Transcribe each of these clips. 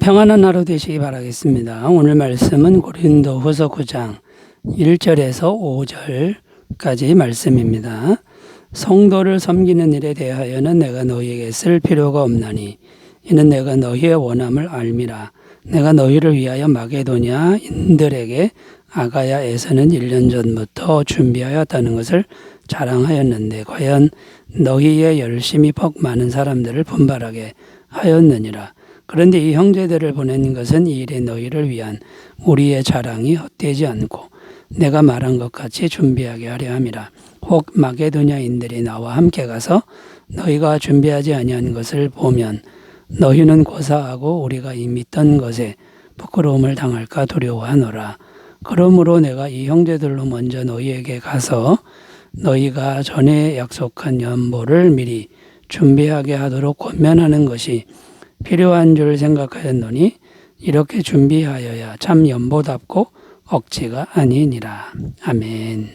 평안한 하루 되시기 바라겠습니다. 오늘 말씀은 고린도후서 9장 1절에서 5절까지 말씀입니다. 성도를 섬기는 일에 대하여는 내가 너희에게 쓸 필요가 없나니 이는 내가 너희의 원함을 알미라. 내가 너희를 위하여 마게도냐인들에게 아가야에서는 1년 전부터 준비하였다는 것을 자랑하였는데 과연 너희의 열심이 퍽 많은 사람들을 분발하게 하였느니라. 그런데 이 형제들을 보낸 것은 이 일에 너희를 위한 우리의 자랑이 헛되지 않고 내가 말한 것 같이 준비하게 하려 함이라. 혹 마게도냐인들이 나와 함께 가서 너희가 준비하지 아니한 것을 보면 너희는 고사하고 우리가 이미 있던 것에 부끄러움을 당할까 두려워하노라. 그러므로 내가 이 형제들로 먼저 너희에게 가서 너희가 전에 약속한 연보를 미리 준비하게 하도록 권면하는 것이 필요한 줄 생각하였노니 이렇게 준비하여야 참 연보답고 억지가 아니니라. 아멘.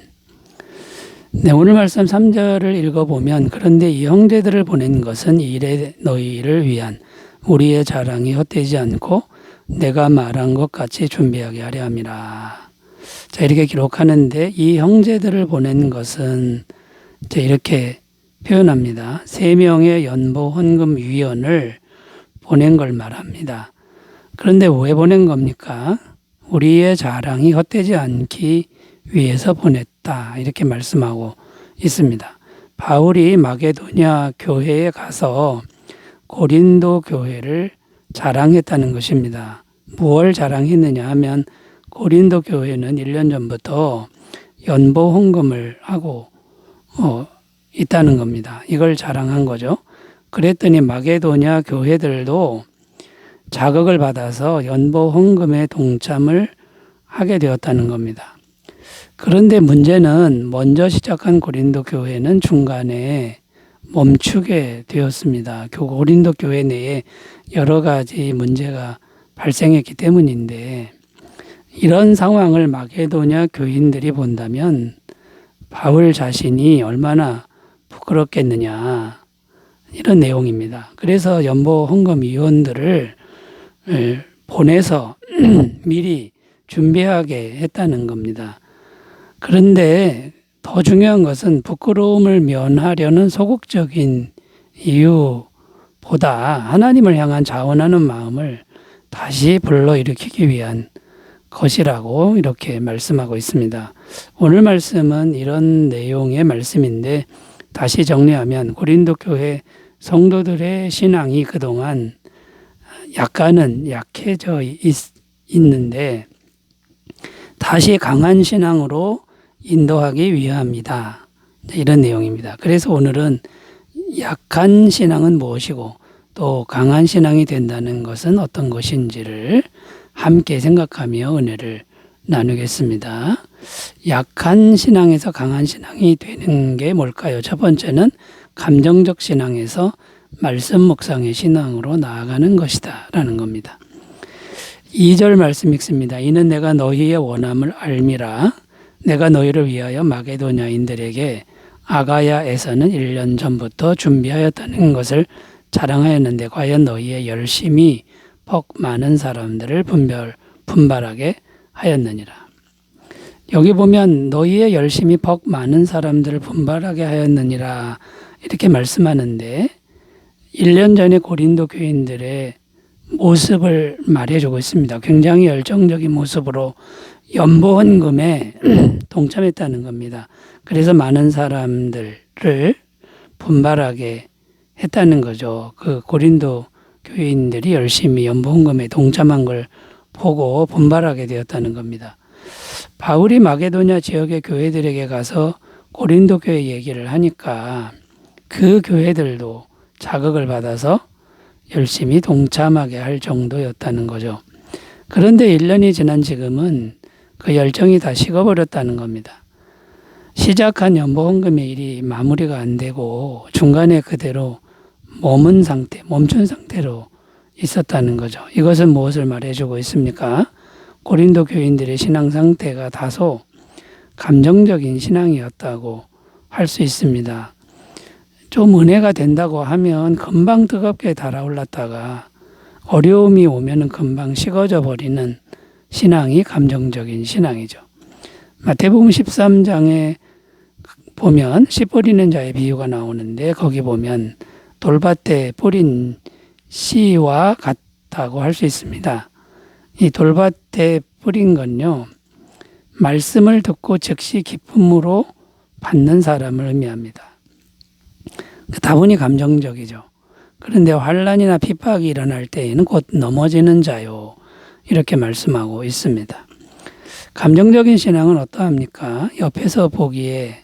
네, 오늘 말씀 3절을 읽어보면 그런데 이 형제들을 보낸 것은 이 일에 너희를 위한 우리의 자랑이 헛되지 않고 내가 말한 것 같이 준비하게 하려 함이라. 자, 이렇게 기록하는데 이 형제들을 보낸 것은 이렇게 표현합니다. 3명의 연보 헌금 위원을 보낸 걸 말합니다. 그런데 왜 보낸 겁니까? 우리의 자랑이 헛되지 않기 위해서 보냈다. 이렇게 말씀하고 있습니다. 바울이 마게도냐 교회에 가서 고린도 교회를 자랑했다는 것입니다. 무엇을 자랑했느냐 하면 고린도 교회는 1년 전부터 연보 헌금을 하고 있다는 겁니다. 이걸 자랑한 거죠. 그랬더니 마게도냐 교회들도 자극을 받아서 연보 헌금에 동참을 하게 되었다는 겁니다. 그런데 문제는 먼저 시작한 고린도 교회는 중간에 멈추게 되었습니다. 고린도 교회 내에 여러 가지 문제가 발생했기 때문인데 이런 상황을 마게도냐 교인들이 본다면 바울 자신이 얼마나 부끄럽겠느냐 이런 내용입니다. 그래서 연보 헌금 위원들을 보내서 미리 준비하게 했다는 겁니다. 그런데 더 중요한 것은 부끄러움을 면하려는 소극적인 이유보다 하나님을 향한 자원하는 마음을 다시 불러일으키기 위한 것이라고 이렇게 말씀하고 있습니다. 오늘 말씀은 이런 내용의 말씀인데 다시 정리하면 고린도 교회 성도들의 신앙이 그동안 약간은 약해져 있는데 다시 강한 신앙으로 인도하기 위함이다. 이런 내용입니다. 그래서 오늘은 약한 신앙은 무엇이고 또 강한 신앙이 된다는 것은 어떤 것인지를 함께 생각하며 은혜를 나누겠습니다. 약한 신앙에서 강한 신앙이 되는 게 뭘까요? 첫 번째는 감정적 신앙에서 말씀 묵상의 신앙으로 나아가는 것이다 라는 겁니다. 2절 말씀 읽습니다. 이는 내가 너희의 원함을 알미라. 내가 너희를 위하여 마게도냐인들에게 아가야에서는 1년 전부터 준비하였다는 것을 자랑하였는데 과연 너희의 열심이 퍽 많은 사람들을 분발하게 하였느니라. 여기 보면 너희의 열심이 퍽 많은 사람들을 분발하게 하였느니라 이렇게 말씀하는데 1년 전에 고린도 교인들의 모습을 말해주고 있습니다. 굉장히 열정적인 모습으로 연보 헌금에 동참했다는 겁니다. 그래서 많은 사람들을 분발하게 했다는 거죠. 그 고린도 교인들이 열심히 연보 헌금에 동참한 걸 보고 분발하게 되었다는 겁니다. 바울이 마게도냐 지역의 교회들에게 가서 고린도 교회 얘기를 하니까 그 교회들도 자극을 받아서 열심히 동참하게 할 정도였다는 거죠. 그런데 1년이 지난 지금은 그 열정이 다 식어버렸다는 겁니다. 시작한 연보 헌금의 일이 마무리가 안 되고 중간에 그대로 멈춘 상태로 있었다는 거죠. 이것은 무엇을 말해주고 있습니까? 고린도 교인들의 신앙 상태가 다소 감정적인 신앙이었다고 할 수 있습니다. 좀 은혜가 된다고 하면 금방 뜨겁게 달아올랐다가 어려움이 오면은 금방 식어져 버리는 신앙이 감정적인 신앙이죠. 마태복음 13장에 보면 씨 뿌리는 자의 비유가 나오는데 거기 보면 돌밭에 뿌린 씨와 같다고 할 수 있습니다. 이 돌밭에 뿌린 건요, 말씀을 듣고 즉시 기쁨으로 받는 사람을 의미합니다. 다분히 감정적이죠. 그런데 환난이나 핍박이 일어날 때에는 곧 넘어지는 자요, 이렇게 말씀하고 있습니다. 감정적인 신앙은 어떠합니까? 옆에서 보기에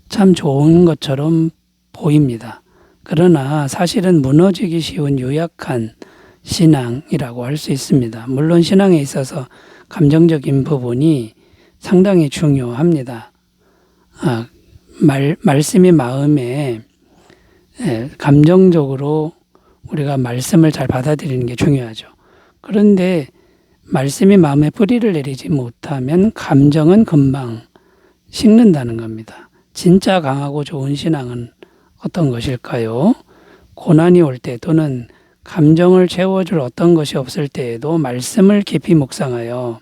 참 좋은 것처럼 보입니다. 그러나 사실은 무너지기 쉬운 유약한 신앙이라고 할 수 있습니다. 물론 신앙에 있어서 감정적인 부분이 상당히 중요합니다. 말씀이 마음에 감정적으로 우리가 말씀을 잘 받아들이는 게 중요하죠. 그런데 말씀이 마음에 뿌리를 내리지 못하면 감정은 금방 식는다는 겁니다. 진짜 강하고 좋은 신앙은 어떤 것일까요? 고난이 올 때 또는 감정을 채워줄 어떤 것이 없을 때에도 말씀을 깊이 묵상하여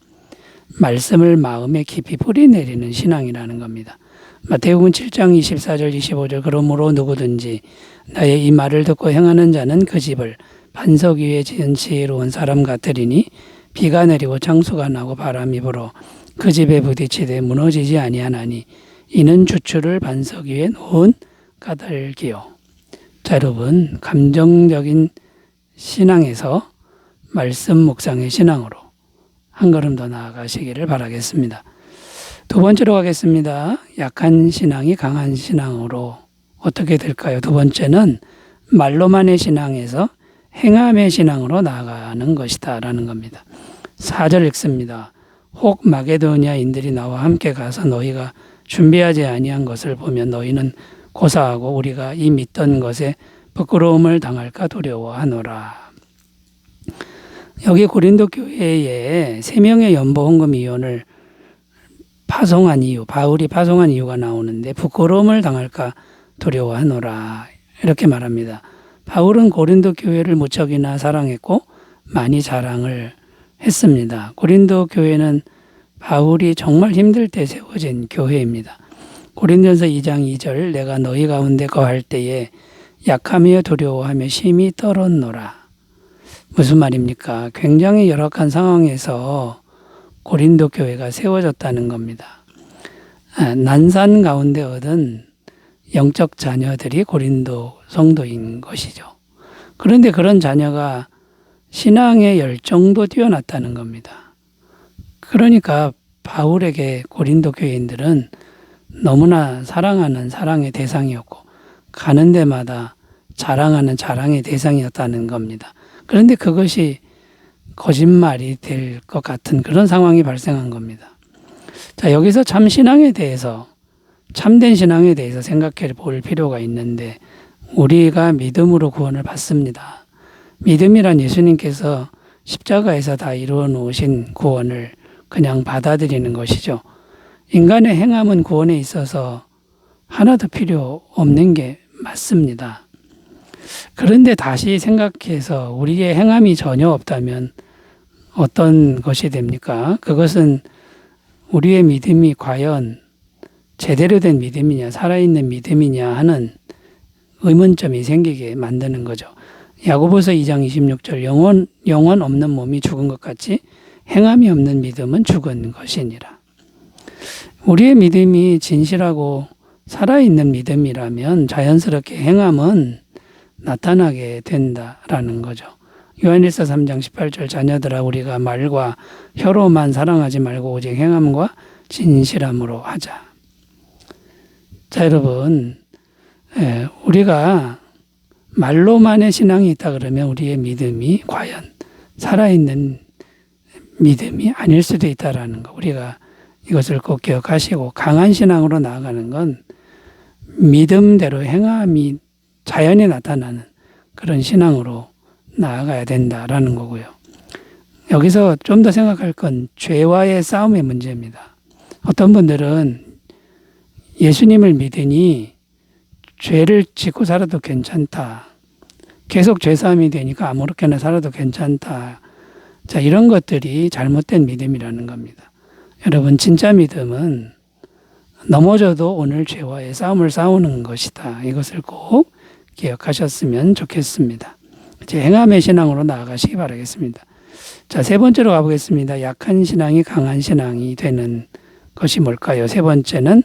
말씀을 마음에 깊이 뿌리내리는 신앙이라는 겁니다. 마태복음 7장 24절 25절 그러므로 누구든지 나의 이 말을 듣고 행하는 자는 그 집을 반석 위에 지은 지혜로운 사람 같으리니 비가 내리고 창수가 나고 바람이 불어 그 집에 부딪히되 무너지지 아니하나니 이는 주추를 반석 위에 놓은 까닭이요. 자, 여러분, 감정적인 신앙에서 말씀 묵상의 신앙으로 한 걸음 더 나아가시기를 바라겠습니다. 두 번째로 가겠습니다. 약한 신앙이 강한 신앙으로 어떻게 될까요? 두 번째는 말로만의 신앙에서 행함의 신앙으로 나아가는 것이다 라는 겁니다. 4절 읽습니다. 혹 마게도니아인들이 나와 함께 가서 너희가 준비하지 아니한 것을 보면 너희는 고사하고 우리가 이 믿던 것에 부끄러움을 당할까 두려워하노라. 여기 고린도 교회에 3명의 연보헌금위원을 파송한 이유, 바울이 파송한 이유가 나오는데 부끄러움을 당할까 두려워하노라 이렇게 말합니다. 바울은 고린도 교회를 무척이나 사랑했고 많이 자랑을 했습니다. 고린도 교회는 바울이 정말 힘들 때 세워진 교회입니다. 고린도전서 2장 2절 내가 너희 가운데 거할 때에 약하며 두려워하며 심히 떨었노라. 무슨 말입니까? 굉장히 열악한 상황에서 고린도 교회가 세워졌다는 겁니다. 난산 가운데 얻은 영적 자녀들이 고린도 성도인 것이죠. 그런데 그런 자녀가 신앙의 열정도 뛰어났다는 겁니다. 그러니까 바울에게 고린도 교인들은 너무나 사랑하는 사랑의 대상이었고 가는 데마다 자랑하는 자랑의 대상이었다는 겁니다. 그런데 그것이 거짓말이 될 것 같은 그런 상황이 발생한 겁니다. 자, 여기서 참 신앙에 대해서, 참된 신앙에 대해서 생각해 볼 필요가 있는데 우리가 믿음으로 구원을 받습니다. 믿음이란 예수님께서 십자가에서 다 이루어 놓으신 구원을 그냥 받아들이는 것이죠. 인간의 행함은 구원에 있어서 하나도 필요 없는 게 맞습니다. 그런데 다시 생각해서 우리의 행함이 전혀 없다면 어떤 것이 됩니까? 그것은 우리의 믿음이 과연 제대로 된 믿음이냐, 살아있는 믿음이냐 하는 의문점이 생기게 만드는 거죠. 야고보서 2장 26절 영혼 없는 몸이 죽은 것 같이 행함이 없는 믿음은 죽은 것이니라. 우리의 믿음이 진실하고 살아있는 믿음이라면 자연스럽게 행함은 나타나게 된다라는 거죠. 요한일서 3장 18절 자녀들아 우리가 말과 혀로만 사랑하지 말고 오직 행함과 진실함으로 하자. 자, 여러분, 우리가 말로만의 신앙이 있다 그러면 우리의 믿음이 과연 살아있는 믿음이 아닐 수도 있다라는 거. 우리가 이것을 꼭 기억하시고 강한 신앙으로 나아가는 건 믿음대로 행함이 자연히 나타나는 그런 신앙으로 나아가야 된다라는 거고요. 여기서 좀 더 생각할 건 죄와의 싸움의 문제입니다. 어떤 분들은 예수님을 믿으니 죄를 짓고 살아도 괜찮다. 계속 죄사함이 되니까 아무렇게나 살아도 괜찮다. 자, 이런 것들이 잘못된 믿음이라는 겁니다. 여러분, 진짜 믿음은 넘어져도 오늘 죄와의 싸움을 싸우는 것이다. 이것을 꼭 기억하셨으면 좋겠습니다. 이제 행함의 신앙으로 나아가시기 바라겠습니다. 자, 세 번째로 가보겠습니다. 약한 신앙이 강한 신앙이 되는 것이 뭘까요? 세 번째는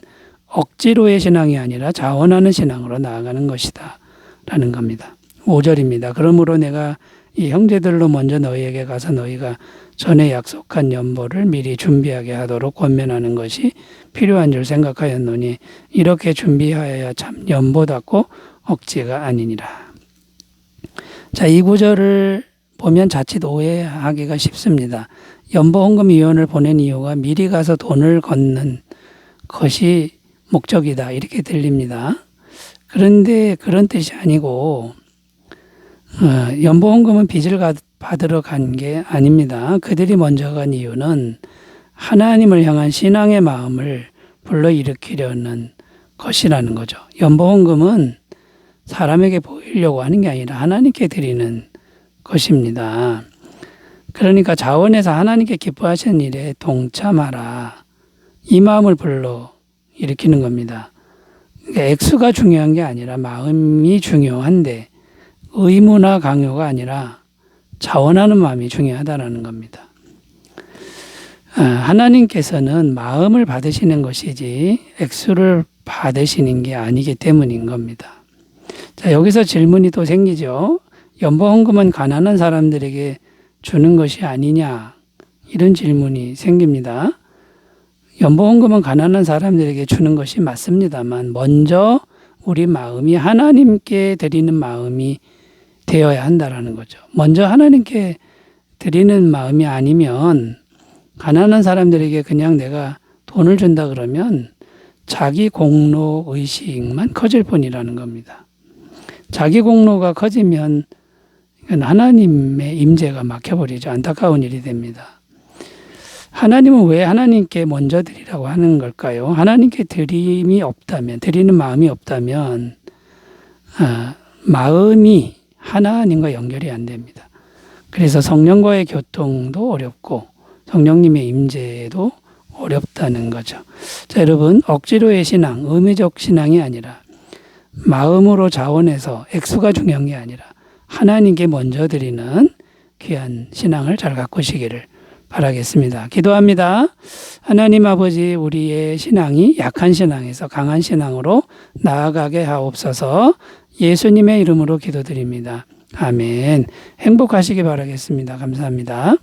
억지로의 신앙이 아니라 자원하는 신앙으로 나아가는 것이다. 라는 겁니다. 5절입니다. 그러므로 내가 이 형제들로 먼저 너희에게 가서 너희가 전에 약속한 연보를 미리 준비하게 하도록 권면하는 것이 필요한 줄 생각하였노니 이렇게 준비하여야 참 연보답고 억지가 아니니라. 자, 이 구절을 보면 자칫 오해하기가 쉽습니다. 연보헌금위원을 보낸 이유가 미리 가서 돈을 걷는 것이 목적이다. 이렇게 들립니다. 그런데 그런 뜻이 아니고 연보헌금은 빚을 받으러 간 게 아닙니다. 그들이 먼저 간 이유는 하나님을 향한 신앙의 마음을 불러일으키려는 것이라는 거죠. 연보헌금은 사람에게 보이려고 하는 게 아니라 하나님께 드리는 것입니다. 그러니까 자원해서 하나님께 기뻐하시는 일에 동참하라. 이 마음을 불러 일으키는 겁니다. 그러니까 액수가 중요한 게 아니라 마음이 중요한데 의무나 강요가 아니라 자원하는 마음이 중요하다는 겁니다. 하나님께서는 마음을 받으시는 것이지 액수를 받으시는 게 아니기 때문인 겁니다. 자, 여기서 질문이 또 생기죠. 연보헌금은 가난한 사람들에게 주는 것이 아니냐, 이런 질문이 생깁니다. 연보헌금은 가난한 사람들에게 주는 것이 맞습니다만 먼저 우리 마음이 하나님께 드리는 마음이 되어야 한다라는 거죠. 먼저 하나님께 드리는 마음이 아니면 가난한 사람들에게 그냥 내가 돈을 준다 그러면 자기 공로 의식만 커질 뿐이라는 겁니다. 자기 공로가 커지면 하나님의 임재가 막혀버리죠. 안타까운 일이 됩니다. 하나님은 왜 하나님께 먼저 드리라고 하는 걸까요? 하나님께 드리는 마음이 없다면 마음이 하나님과 연결이 안 됩니다. 그래서 성령과의 교통도 어렵고 성령님의 임재도 어렵다는 거죠. 자, 여러분, 억지로의 신앙, 의무적 신앙이 아니라 마음으로 자원해서 액수가 중요한 게 아니라 하나님께 먼저 드리는 귀한 신앙을 잘 가꾸시기를 바라겠습니다. 기도합니다. 하나님 아버지, 우리의 신앙이 약한 신앙에서 강한 신앙으로 나아가게 하옵소서. 예수님의 이름으로 기도드립니다. 아멘. 행복하시기 바라겠습니다. 감사합니다.